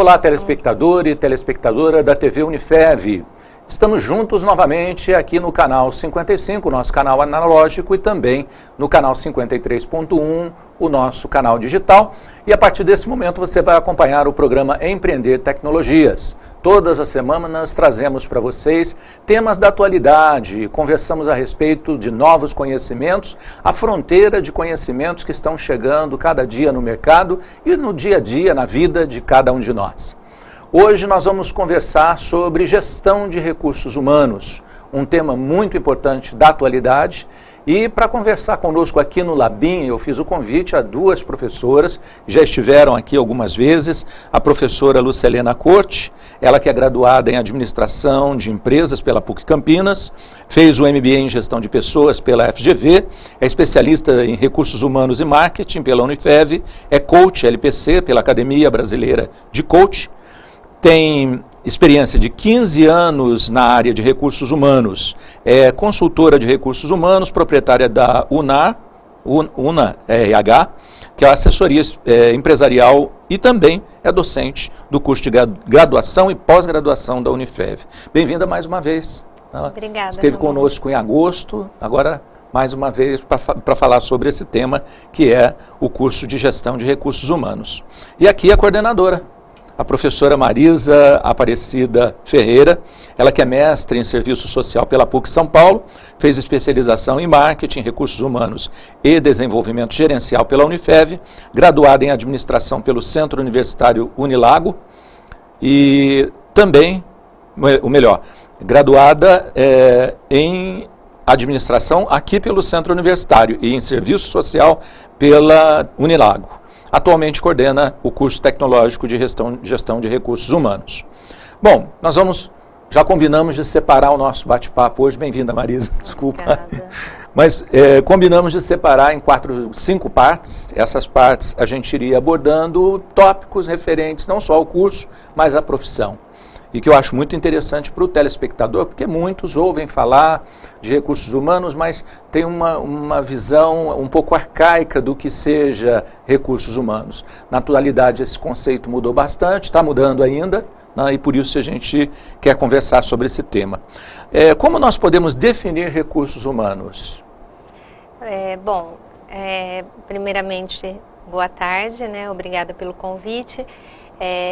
Olá, telespectador e telespectadora da TV Unifev. Estamos juntos novamente aqui no canal 55, nosso canal analógico, e também no canal 53.1, o nosso canal digital. E a partir desse momento você vai acompanhar o programa Empreender Tecnologias. Todas as semanas trazemos para vocês temas da atualidade, conversamos a respeito de novos conhecimentos, a fronteira de conhecimentos que estão chegando cada dia no mercado e no dia a dia, na vida de cada um de nós. Hoje nós vamos conversar sobre gestão de recursos humanos, um tema muito importante da atualidade. E para conversar conosco aqui no Labim, eu fiz o convite a duas professoras, já estiveram aqui algumas vezes, a professora Lucelena Corte, ela que é graduada em Administração de Empresas pela PUC Campinas, fez o MBA em Gestão de Pessoas pela FGV, é especialista em Recursos Humanos e Marketing pela Unifev, é coach LPC pela Academia Brasileira de Coach, tem experiência de 15 anos na área de recursos humanos, é consultora de recursos humanos, proprietária da Una RH, que é a assessoria empresarial, e também é docente do curso de graduação e pós-graduação da Unifev. Bem-vinda mais uma vez. Obrigada. Esteve conosco em agosto, agora mais uma vez para falar sobre esse tema, que é o curso de gestão de recursos humanos. E aqui a coordenadora, a professora Marisa Aparecida Ferreira, ela que é mestre em Serviço Social pela PUC São Paulo, fez especialização em Marketing, Recursos Humanos e Desenvolvimento Gerencial pela Unifev, graduada em Administração pelo Centro Universitário Unilago e também, graduada em Administração aqui pelo Centro Universitário e em Serviço Social pela Unilago. Atualmente coordena o curso tecnológico de gestão de recursos humanos. Bom, já combinamos de separar o nosso bate-papo hoje. Bem-vinda, Marisa, desculpa. Obrigada. Mas combinamos de separar em 5 partes. Essas partes a gente iria abordando tópicos referentes não só ao curso, mas à profissão. E que eu acho muito interessante para o telespectador, porque muitos ouvem falar de recursos humanos, mas tem uma visão um pouco arcaica do que seja recursos humanos. Na atualidade esse conceito mudou bastante, está mudando ainda, né, e por isso a gente quer conversar sobre esse tema. Como nós podemos definir recursos humanos? Primeiramente, boa tarde, né? Obrigada pelo convite.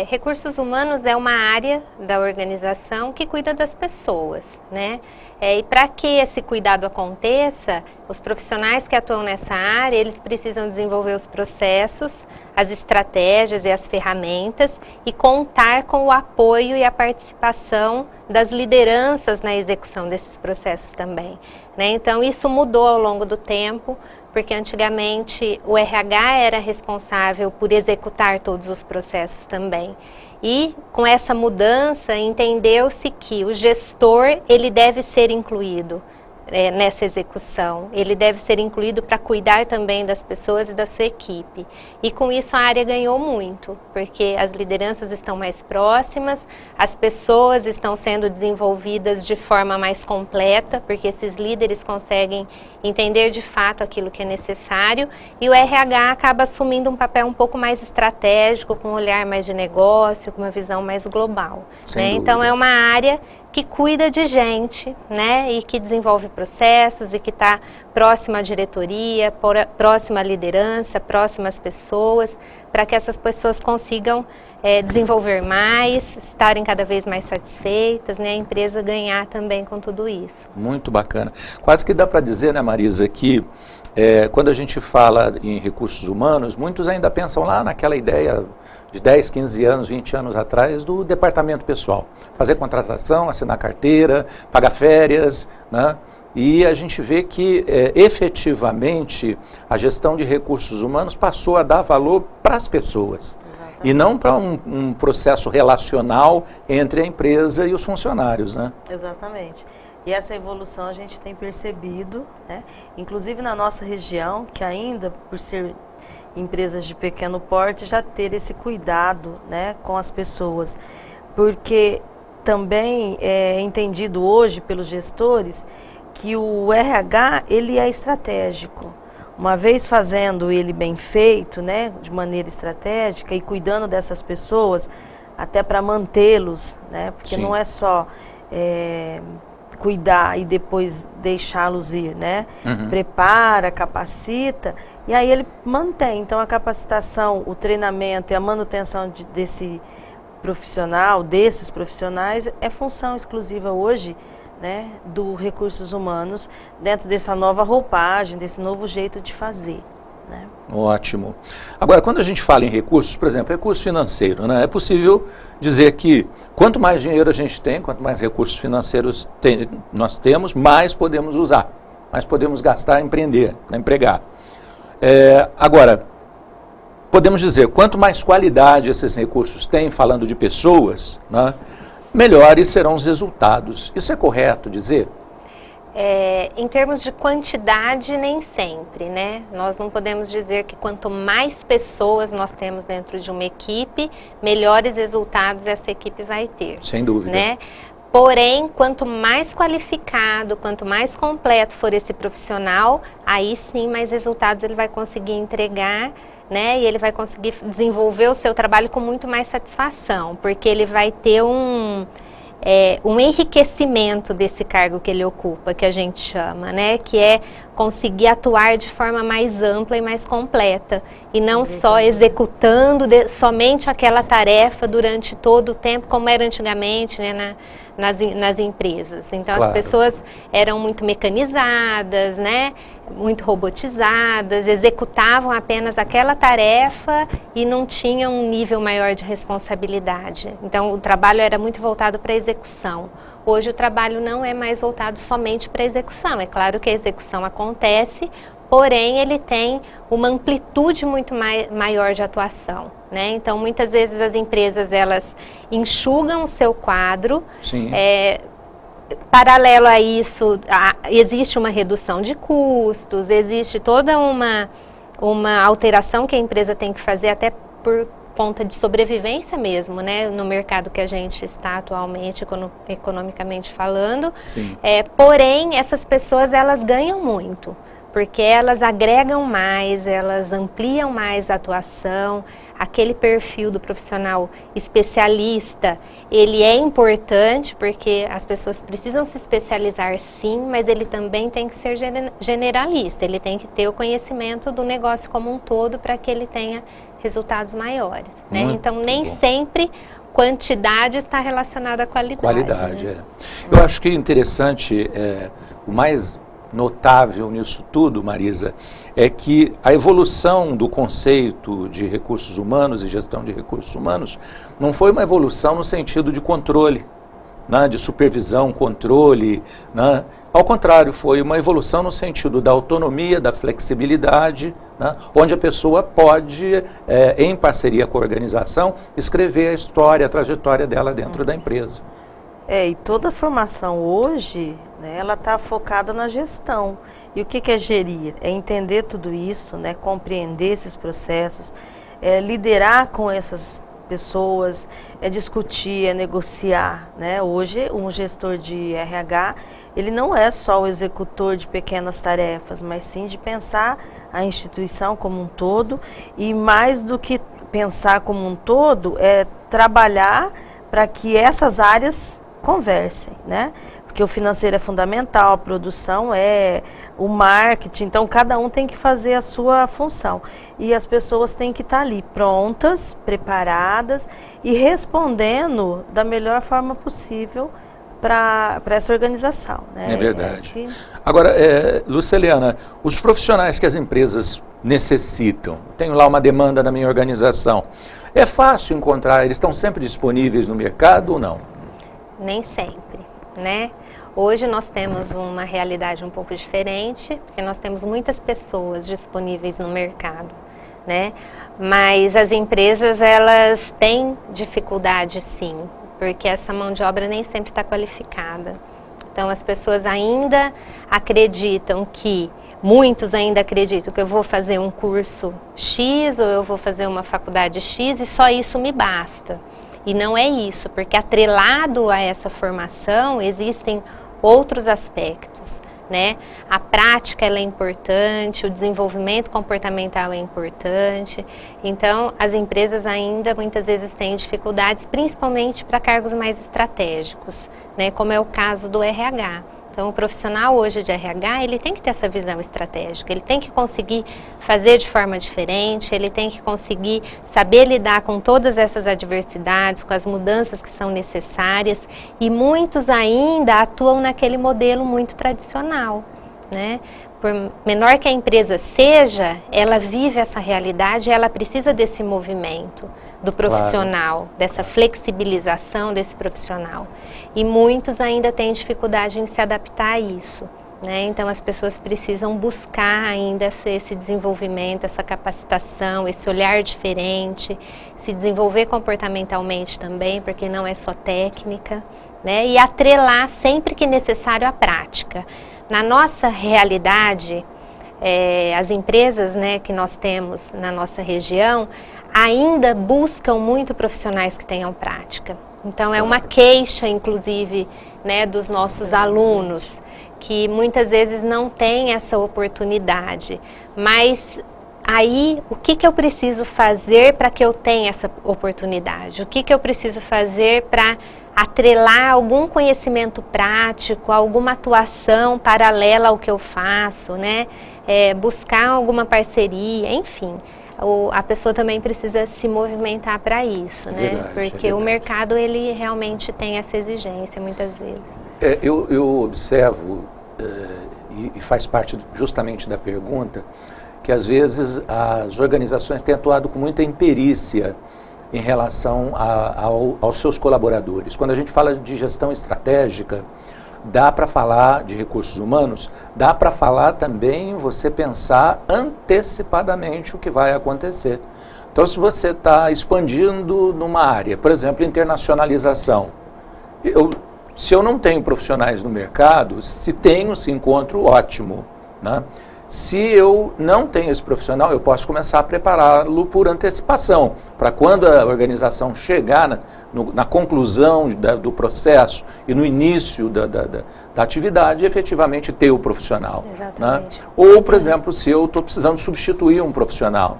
Recursos humanos é uma área da organização que cuida das pessoas, né? E para que esse cuidado aconteça, os profissionais que atuam nessa área, eles precisam desenvolver os processos, as estratégias e as ferramentas e contar com o apoio e a participação das lideranças na execução desses processos também, né? Então isso mudou ao longo do tempo, porque antigamente o RH era responsável por executar todos os processos também. E com essa mudança entendeu-se que o gestor ele deve ser incluído nessa execução. Ele deve ser incluído para cuidar também das pessoas e da sua equipe. E com isso a área ganhou muito, porque as lideranças estão mais próximas, as pessoas estão sendo desenvolvidas de forma mais completa, porque esses líderes conseguem entender de fato aquilo que é necessário, e o RH acaba assumindo um papel um pouco mais estratégico, com um olhar mais de negócio, com uma visão mais global, né? Então é uma área que cuida de gente, né, e que desenvolve processos e que está próxima à diretoria, próxima à liderança, próxima às pessoas, para que essas pessoas consigam desenvolver mais, estarem cada vez mais satisfeitas, né, a empresa ganhar também com tudo isso. Muito bacana. Quase que dá para dizer, né, Marisa, que quando a gente fala em recursos humanos, muitos ainda pensam lá naquela ideia de 10, 15 anos, 20 anos atrás, do departamento pessoal. Fazer contratação, assinar carteira, pagar férias, né? E a gente vê que, efetivamente, a gestão de recursos humanos passou a dar valor para as pessoas. Exatamente. E não para um processo relacional entre a empresa e os funcionários, né? Exatamente. E essa evolução a gente tem percebido, né? Inclusive na nossa região, que ainda, por ser empresas de pequeno porte, já ter esse cuidado, né, com as pessoas. Porque também é entendido hoje pelos gestores que o RH ele é estratégico. Uma vez fazendo ele bem feito, né, de maneira estratégica e cuidando dessas pessoas, até para mantê-los, né? Porque Sim. não é só cuidar e depois deixá-los ir, né? Prepara, capacita e aí ele mantém. Então a capacitação, o treinamento e a manutenção desse profissional, desses profissionais, é função exclusiva hoje, né, do recursos humanos, dentro dessa nova roupagem, desse novo jeito de fazer. Né? Ótimo. Agora, quando a gente fala em recursos, por exemplo, recurso financeiro, né, é possível dizer que quanto mais dinheiro a gente tem, quanto mais recursos financeiros nós temos, mais podemos usar, mais podemos gastar, empreender, empregar. Agora, podemos dizer, quanto mais qualidade esses recursos têm, falando de pessoas, né, melhores serão os resultados. Isso é correto dizer? Em termos de quantidade, nem sempre, né? Nós não podemos dizer que quanto mais pessoas nós temos dentro de uma equipe, melhores resultados essa equipe vai ter. Sem dúvida. Né? Porém, quanto mais qualificado, quanto mais completo for esse profissional, aí sim mais resultados ele vai conseguir entregar, né? E ele vai conseguir desenvolver o seu trabalho com muito mais satisfação, porque ele vai ter um enriquecimento desse cargo que ele ocupa, que a gente chama, né? Que é conseguir atuar de forma mais ampla e mais completa, e não só executando somente aquela tarefa durante todo o tempo, como era antigamente, né, nas empresas. Então, claro, as pessoas eram muito mecanizadas, né, muito robotizadas, executavam apenas aquela tarefa e não tinham um nível maior de responsabilidade. Então, o trabalho era muito voltado para a execução. Hoje, o trabalho não é mais voltado somente para a execução. É claro que a execução acontece, porém, ele tem uma amplitude muito maior de atuação, né? Então, muitas vezes as empresas, elas enxugam o seu quadro. Sim. Paralelo a isso, existe uma redução de custos, existe toda uma alteração que a empresa tem que fazer até por conta de sobrevivência mesmo, né, no mercado que a gente está atualmente, economicamente falando. Sim. Porém, essas pessoas, elas ganham muito, porque elas agregam mais, elas ampliam mais a atuação. Aquele perfil do profissional especialista, ele é importante porque as pessoas precisam se especializar sim, mas ele também tem que ser generalista, ele tem que ter o conhecimento do negócio como um todo para que ele tenha resultados maiores, né? Então, nem sempre quantidade está relacionada à qualidade. Qualidade, né? Eu acho que é interessante, o mais notável nisso tudo, Marisa, é que a evolução do conceito de recursos humanos e gestão de recursos humanos não foi uma evolução no sentido de controle, né, de supervisão, controle, né? Ao contrário, foi uma evolução no sentido da autonomia, da flexibilidade, né, onde a pessoa pode, em parceria com a organização, escrever a história, a trajetória dela dentro da empresa. E toda a formação hoje, né, ela está focada na gestão. E o que é gerir? É entender tudo isso, né, compreender esses processos, liderar com essas pessoas, discutir, negociar. Né? Hoje, um gestor de RH, ele não é só o executor de pequenas tarefas, mas sim de pensar a instituição como um todo, e mais do que pensar como um todo, é trabalhar para que essas áreas conversem, né? Porque o financeiro é fundamental, a produção o marketing, então cada um tem que fazer a sua função. E as pessoas têm que estar ali prontas, preparadas e respondendo da melhor forma possível para essa organização. Né? É verdade. Agora, Luceliana, os profissionais que as empresas necessitam, tenho lá uma demanda na minha organização, é fácil encontrar, eles estão sempre disponíveis no mercado ou não? Nem sempre, né? Hoje nós temos uma realidade um pouco diferente, porque nós temos muitas pessoas disponíveis no mercado, né? Mas as empresas, elas têm dificuldade sim, porque essa mão de obra nem sempre está qualificada. Então as pessoas ainda acreditam muitos ainda acreditam que eu vou fazer um curso X ou eu vou fazer uma faculdade X e só isso me basta. E não é isso, porque atrelado a essa formação existem outros aspectos, né? A prática ela é importante, o desenvolvimento comportamental é importante. Então, as empresas ainda muitas vezes têm dificuldades, principalmente para cargos mais estratégicos, né? Como é o caso do RH. Então, o profissional hoje de RH, ele tem que ter essa visão estratégica, ele tem que conseguir fazer de forma diferente, ele tem que conseguir saber lidar com todas essas adversidades, com as mudanças que são necessárias, e muitos ainda atuam naquele modelo muito tradicional, né? Por menor que a empresa seja, ela vive essa realidade, ela precisa desse movimento do profissional, claro, dessa flexibilização desse profissional. E muitos ainda têm dificuldade em se adaptar a isso, né? Então as pessoas precisam buscar ainda esse desenvolvimento, essa capacitação, esse olhar diferente, se desenvolver comportamentalmente também, porque não é só técnica, né? E atrelar sempre que necessário a prática. Na nossa realidade, as empresas, né, que nós temos na nossa região ainda buscam muito profissionais que tenham prática. Então é uma queixa, inclusive, né, dos nossos alunos, que muitas vezes não têm essa oportunidade. Mas aí, o que eu preciso fazer para que eu tenha essa oportunidade? O que eu preciso fazer para atrelar algum conhecimento prático, alguma atuação paralela ao que eu faço, né? Buscar alguma parceria, enfim. A pessoa também precisa se movimentar para isso, né? Verdade, porque o mercado, ele realmente tem essa exigência, muitas vezes. Eu observo, e faz parte justamente da pergunta, que às vezes as organizações têm atuado com muita imperícia em relação aos seus colaboradores. Quando a gente fala de gestão estratégica, dá para falar de recursos humanos, dá para falar também você pensar antecipadamente o que vai acontecer. Então, se você está expandindo numa área, por exemplo, internacionalização, se eu não tenho profissionais no mercado, se tenho, se encontro, ótimo, né? Se eu não tenho esse profissional, eu posso começar a prepará-lo por antecipação, para quando a organização chegar na conclusão do processo e no início da atividade, efetivamente ter o profissional. Exatamente. Né? Ou, por exemplo, se eu estou precisando substituir um profissional,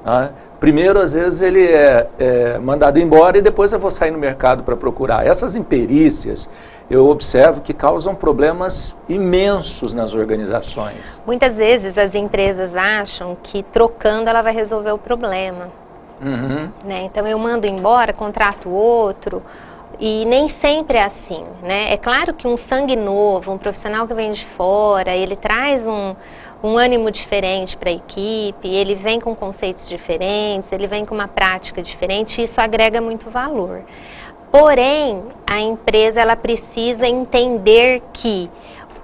né? Primeiro, às vezes, ele é mandado embora e depois eu vou sair no mercado para procurar. Essas imperícias, eu observo que causam problemas imensos nas organizações. Muitas vezes as empresas acham que trocando ela vai resolver o problema. Uhum. Né? Então eu mando embora, contrato outro, e nem sempre é assim, né? É claro que um sangue novo, um profissional que vem de fora, ele traz um ânimo diferente para a equipe, ele vem com conceitos diferentes, ele vem com uma prática diferente, e isso agrega muito valor. Porém, a empresa ela precisa entender que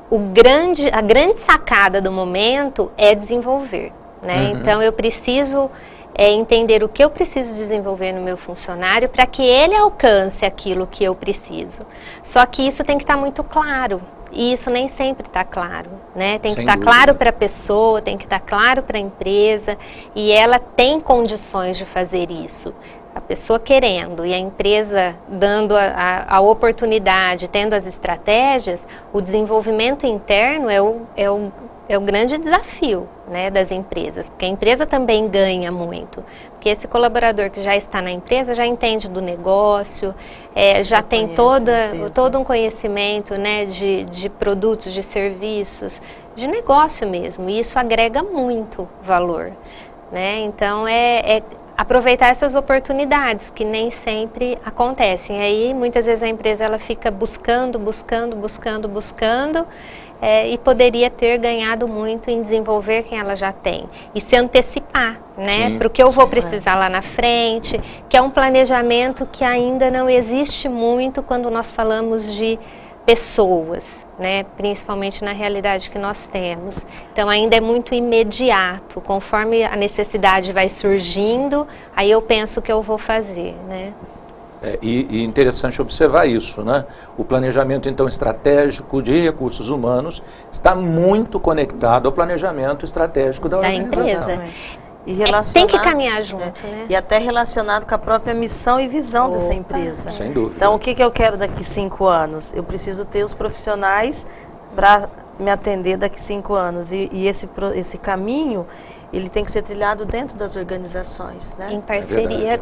a grande sacada do momento é desenvolver, né? Uhum. Então eu preciso entender o que eu preciso desenvolver no meu funcionário para que ele alcance aquilo que eu preciso. Só que isso tem que estar muito claro. E isso nem sempre está claro, né? Tem que estar claro para a pessoa, tem que estar claro para a empresa, e ela tem condições de fazer isso. A pessoa querendo e a empresa dando a oportunidade, tendo as estratégias, o desenvolvimento interno é o grande desafio, né, das empresas, porque a empresa também ganha muito, porque esse colaborador que já está na empresa já entende do negócio, já tem todo um conhecimento, né, de produtos, de serviços, de negócio mesmo, e isso agrega muito valor, né? Então aproveitar essas oportunidades que nem sempre acontecem. Aí muitas vezes a empresa ela fica buscando e poderia ter ganhado muito em desenvolver quem ela já tem e se antecipar, né, para o que eu vou precisar lá na frente, que é um planejamento que ainda não existe muito quando nós falamos de pessoas, né, principalmente na realidade que nós temos. Então ainda é muito imediato, conforme a necessidade vai surgindo, aí eu penso o que eu vou fazer, né. E interessante observar isso, né? O planejamento, então, estratégico de recursos humanos está muito conectado ao planejamento estratégico da organização. Empresa. E tem que caminhar junto, né? E até relacionado com a própria missão e visão dessa empresa. Sem dúvida. Então, o que eu quero daqui 5 anos? Eu preciso ter os profissionais para me atender daqui 5 anos? E esse caminho, ele tem que ser trilhado dentro das organizações, né? Em parceria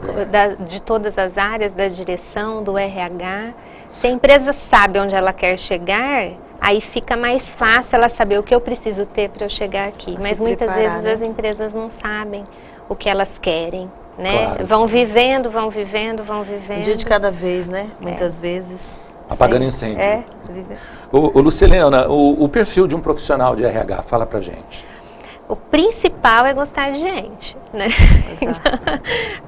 de todas as áreas, da direção, do RH. Se a empresa sabe onde ela quer chegar, aí fica mais fácil ela saber o que eu preciso ter para eu chegar aqui. Mas muitas vezes as empresas não sabem o que elas querem, né? Claro. Vão vivendo. Um dia de cada vez, né? Muitas vezes. Apagando incêndio. Viver. Ô Lucilena, o perfil de um profissional de RH, fala pra gente. O principal é gostar de gente, né?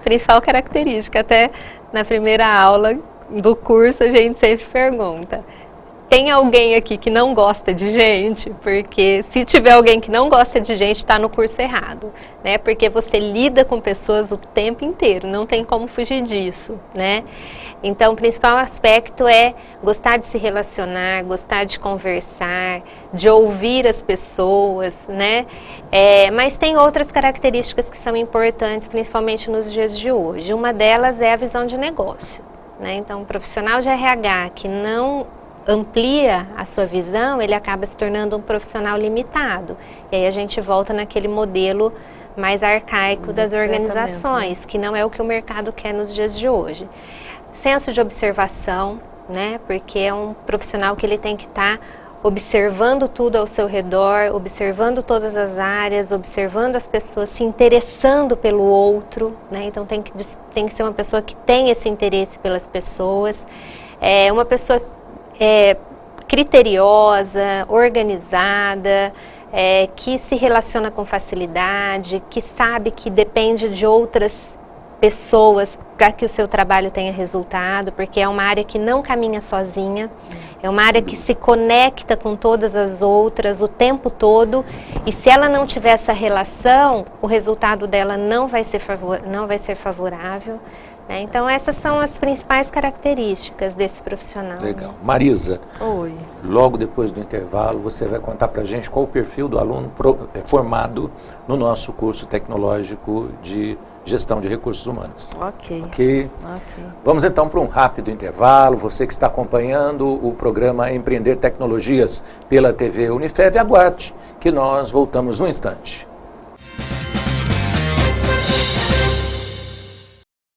Principal característica. Até na primeira aula do curso a gente sempre pergunta: tem alguém aqui que não gosta de gente? Porque se tiver alguém que não gosta de gente, está no curso errado, né? Porque você lida com pessoas o tempo inteiro, não tem como fugir disso, né? Então, o principal aspecto é gostar de se relacionar, gostar de conversar, de ouvir as pessoas, né? Mas tem outras características que são importantes, principalmente nos dias de hoje. Uma delas é a visão de negócio, né? Então, um profissional de RH que não amplia a sua visão, ele acaba se tornando um profissional limitado. E aí a gente volta naquele modelo mais arcaico das organizações, que não é o que o mercado quer nos dias de hoje. Senso de observação, né? Porque é um profissional que ele tem que estar observando tudo ao seu redor, observando todas as áreas, observando as pessoas, se interessando pelo outro, né? Então tem que ser uma pessoa que tem esse interesse pelas pessoas, uma pessoa criteriosa, organizada, que se relaciona com facilidade, que sabe que depende de outras pessoas para que o seu trabalho tenha resultado, porque é uma área que não caminha sozinha, é uma área que se conecta com todas as outras o tempo todo, e se ela não tiver essa relação, o resultado dela não vai ser favorável. Então essas são as principais características desse profissional. Legal. Marisa, Oi. Logo depois do intervalo você vai contar para a gente qual o perfil do aluno formado no nosso curso tecnológico de gestão de recursos humanos. Ok. Vamos então para um rápido intervalo. Você que está acompanhando o programa Empreender Tecnologias pela TV Unifev, aguarde que nós voltamos no instante.